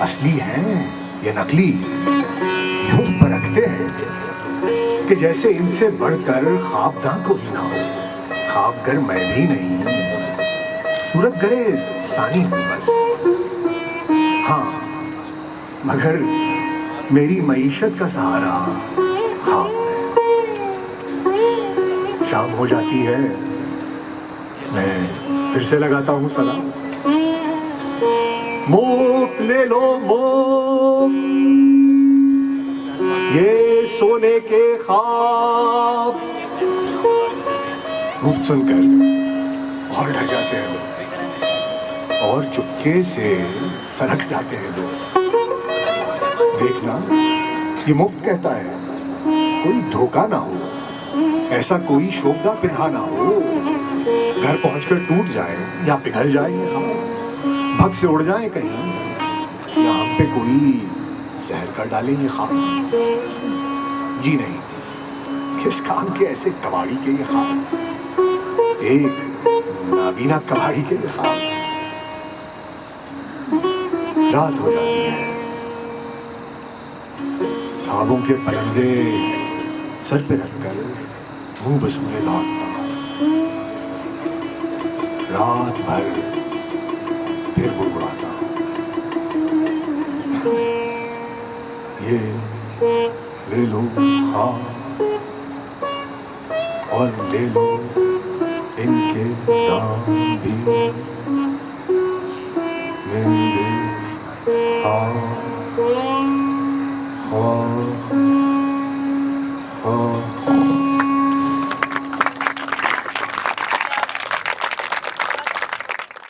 اصلی ہیں یا نقلی یوں پرکھتے ہیں کہ جیسے ان سے بڑھ کر خوابداں کوئی نہ ہو. خواب گر میں بھی نہیں، صورت گرے ثانی ہوں بس. ہاں مگر میری معیشت کا سہارا خواب ہے. شام ہو جاتی ہے، میں پھر سے لگاتا ہوں سلام. مفت لے لو مفت یہ سونے کے خواب. مفت سن کر اور ڈر جاتے ہیں لوگ اور چپکے سے سرک جاتے ہیں لوگ. دیکھنا یہ مفت کہتا ہے، کوئی دھوکہ نہ ہو، ایسا کوئی شوبدہ پنہا نہ ہو. گھر پہنچ کر ٹوٹ جائے یا پگھل جائے یہ خواب، بھگ سے اڑ جائیں کہیں یا ہم پہ کوئی زہر کر ڈالے یہ خواب. جی نہیں، کس کام کے ایسے کباڑی کے یہ خواب، ایک نابینا کباڑی کے یہ خواب. رات ہو جاتی ہے، خوابوں کے پرندے سر پہ رکھ کر منہ بسولے لوٹتا ہوں. رات بھر پھر بڑبڑاتا ہوں، یہ لے لو خواب اور لے لو ان کے دام بھی، میرے خواب خواب خواب